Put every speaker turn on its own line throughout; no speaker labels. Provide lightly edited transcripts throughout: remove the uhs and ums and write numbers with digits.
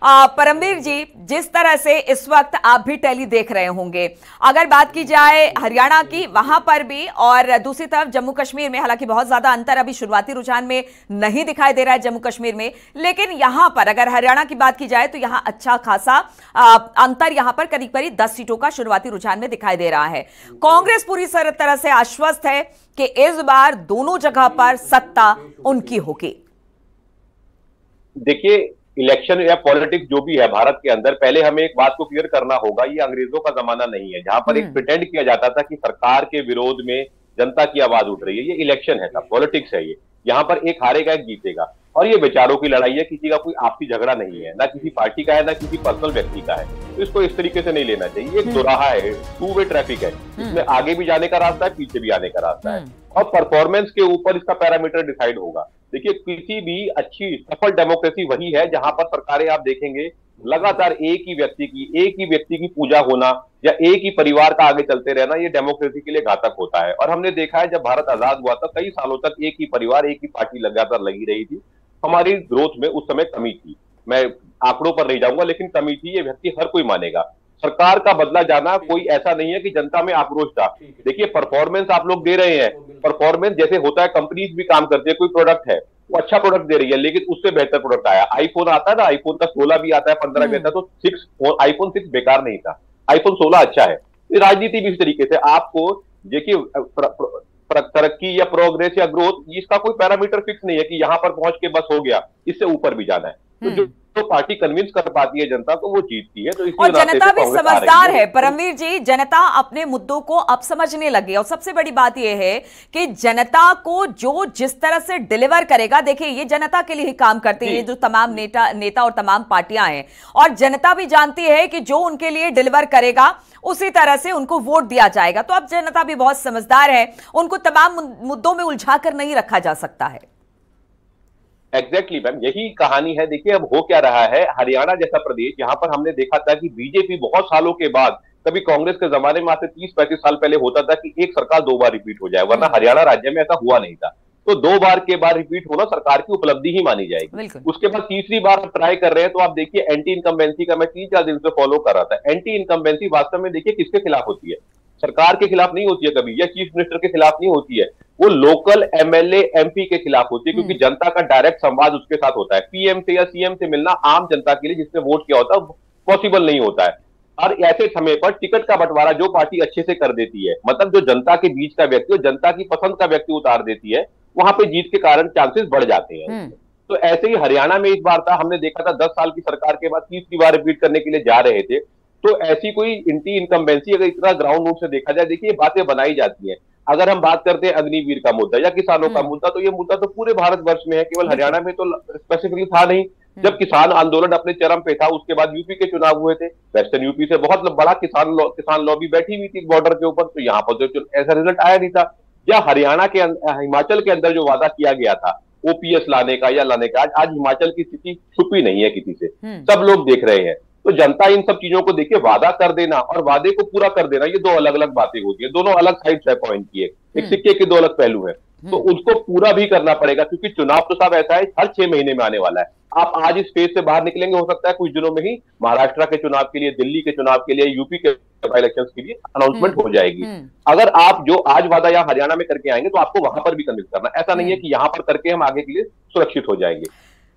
परमवीर जी, जिस तरह से इस वक्त आप भी टैली देख रहे होंगे, अगर बात की जाए हरियाणा की, वहां पर भी और दूसरी तरफ जम्मू कश्मीर में, हालांकि बहुत ज्यादा अंतर अभी शुरुआती रुझान में नहीं दिखाई दे रहा है जम्मू कश्मीर में, लेकिन यहां पर अगर हरियाणा की बात की जाए तो यहां अच्छा खासा अंतर यहां पर करीब करीब 10 सीटों का शुरुआती रुझान में दिखाई दे रहा है। कांग्रेस पूरी तरह से आश्वस्त है कि इस बार दोनों जगह पर सत्ता उनकी होगी।
देखिए, इलेक्शन या पॉलिटिक्स जो भी है भारत के अंदर, पहले हमें एक बात को क्लियर करना होगा, ये अंग्रेजों का जमाना नहीं है जहां पर एक प्रिटेंड किया जाता था कि सरकार के विरोध में जनता की आवाज उठ रही है। ये इलेक्शन है, पॉलिटिक्स है। ये यहाँ पर एक हारेगा एक जीतेगा, और ये विचारों की लड़ाई है, किसी का कोई आपसी झगड़ा नहीं है, ना किसी पार्टी का है ना किसी पर्सनल व्यक्ति का है। तो इसको इस तरीके से नहीं लेना चाहिए। एक दोराहा है, टू वे ट्रैफिक है, इसमें आगे भी जाने का रास्ता है, पीछे भी आने का रास्ता है, और परफॉर्मेंस के ऊपर इसका पैरामीटर डिसाइड होगा। देखिए, किसी भी अच्छी सफल डेमोक्रेसी वही है जहां पर सरकारें आप देखेंगे लगातार एक ही व्यक्ति की पूजा होना या एक ही परिवार का आगे चलते रहना, ये डेमोक्रेसी के लिए घातक होता है। और हमने देखा है जब भारत आजाद हुआ था कई सालों तक एक ही परिवार एक ही पार्टी लगातार लगी रही थी। हमारी ग्रोथ में उस समय कमी थी, मैं आंकड़ों पर नहीं जाऊंगा, लेकिन कमी थी, ये व्यक्ति हर कोई मानेगा। सरकार का बदला जाना कोई ऐसा नहीं है कि जनता में आक्रोश था। देखिए, परफॉर्मेंस आप लोग दे रहे हैं, परफॉर्मेंस जैसे होता है, कंपनीज भी काम करती है, कोई प्रोडक्ट है वो अच्छा प्रोडक्ट दे रही है, लेकिन उससे बेहतर प्रोडक्ट आया। आईफोन आता है ना, आईफोन का 16 भी आता है, 15 भी आता है, तो 6 आईफोन 6 बेकार नहीं था, आईफोन 16 अच्छा है। राजनीति भी इस तरीके से आपको देखिए, तरक्की या प्रोग्रेस या ग्रोथ, इसका कोई पैरामीटर फिक्स नहीं है कि यहां पर पहुंच के बस हो गया, इससे ऊपर भी जाना है। तो जो पार्टी कन्विंस कर पाती है जनता को, वो जीतती है। तो
और जनता भी समझदार है परमवीर जी, जनता अपने मुद्दों को अब समझने लगी। और सबसे बड़ी बात यह है कि जनता को जो जिस तरह से डिलीवर करेगा, देखिए ये जनता के लिए ही काम करते हैं, जो तमाम नेता और तमाम पार्टियां हैं, और जनता भी जानती है कि जो उनके लिए डिलीवर करेगा उसी तरह से उनको वोट दिया जाएगा। तो अब जनता भी बहुत समझदार है, उनको तमाम मुद्दों में उलझा कर नहीं रखा जा सकता है।
एग्जैक्टली मैम, यही कहानी है। देखिए, अब हो क्या रहा है, हरियाणा जैसा प्रदेश, यहाँ पर हमने देखा था कि बीजेपी बहुत सालों के बाद, कभी कांग्रेस के जमाने में आज से 30-35 साल पहले होता था कि एक सरकार 2 बार रिपीट हो जाए, वरना हरियाणा राज्य में ऐसा हुआ नहीं था। तो 2 बार के बाद रिपीट होना सरकार की उपलब्धि ही मानी जाएगी। उसके बाद तीसरी बार ट्राई कर रहे हैं, तो आप देखिए एंटी इनकम्बेंसी का मैं 3-4 दिन से फॉलो कर रहा था। एंटी इनकम्बेंसी वास्तव में देखिए किसके खिलाफ होती है, सरकार के खिलाफ नहीं होती है कभी, या चीफ मिनिस्टर के खिलाफ नहीं होती है, वो लोकल एमएलए एमपी के खिलाफ होती है, क्योंकि जनता का डायरेक्ट संवाद उसके साथ होता है। पीएम से या सीएम से मिलना आम जनता के लिए जिसने वोट किया होता है पॉसिबल नहीं होता है। और ऐसे समय पर टिकट का बंटवारा जो पार्टी अच्छे से कर देती है, मतलब जो जनता के बीच का व्यक्ति और जनता की पसंद का व्यक्ति उतार देती है, वहां पे जीत के कारण चांसेस बढ़ जाते हैं। तो ऐसे ही हरियाणा में इस बार था, हमने देखा था 10 साल की सरकार के बाद तीसरी बार रिपीट करने के लिए जा रहे थे। तो ऐसी कोई एंटी इनकम्बेंसी अगर इतना ग्राउंड रूट से देखा जाए, देखिए बातें बनाई जाती हैं। अगर हम बात करते हैं अग्निवीर का मुद्दा या किसानों का मुद्दा, तो ये मुद्दा तो पूरे भारतवर्ष में है, केवल हरियाणा में तो स्पेसिफिकली था नहीं। जब किसान आंदोलन अपने चरम पे था, उसके बाद यूपी के चुनाव हुए थे, वेस्टर्न यूपी से बहुत बड़ा किसान लॉबी बैठी हुई थी बॉर्डर के ऊपर, तो यहाँ पर तो ऐसा रिजल्ट आया नहीं था। या हरियाणा के हिमाचल के अंदर जो वादा किया गया था ओपीएस लाने का या लाने का, आज हिमाचल की स्थिति छुपी नहीं है किसी से, सब लोग देख रहे हैं। तो जनता इन सब चीजों को देखिए, वादा कर देना और वादे को पूरा कर देना, ये 2 अलग अलग बातें होती है, दोनों अलग साइड्स है पॉइंट की, एक सिक्के के 2 अलग पहलू है। तो उसको पूरा भी करना पड़ेगा, क्योंकि चुनाव तो साहब ऐसा है हर 6 महीने में आने वाला है। आप आज इस फेज से बाहर निकलेंगे, हो सकता है कुछ दिनों में ही महाराष्ट्र के चुनाव के लिए, दिल्ली के चुनाव के लिए, यूपी के इलेक्शंस के लिए अनाउंसमेंट हो जाएगी। अगर आप जो आज वादा या हरियाणा में करके आएंगे, तो आपको वहां पर भी कन्विंस करना, ऐसा नहीं है कि यहां पर करके हम आगे के लिए सुरक्षित हो जाएंगे।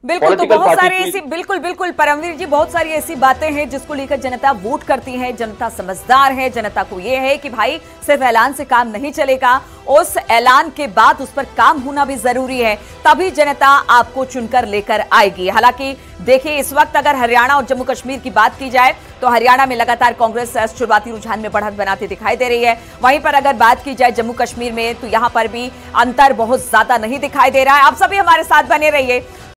बिल्कुल, तो बहुत सारे ऐसी बिल्कुल परमवीर जी, बहुत सारी ऐसी बातें हैं जिसको लेकर जनता वोट करती है। जनता समझदार है, जनता को यह है कि भाई सिर्फ ऐलान से काम नहीं चलेगा, उस ऐलान के बाद उस पर काम होना भी जरूरी है, तभी जनता आपको चुनकर लेकर आएगी। हालांकि देखिए, इस वक्त अगर हरियाणा और जम्मू कश्मीर की बात की जाए तो हरियाणा में लगातार कांग्रेस शुरुआती रुझान में बढ़त बनाती दिखाई दे रही है। वहीं पर अगर बात की जाए जम्मू कश्मीर में, तो यहां पर भी अंतर बहुत ज्यादा नहीं दिखाई दे रहा है। आप सभी हमारे साथ बने रहिए।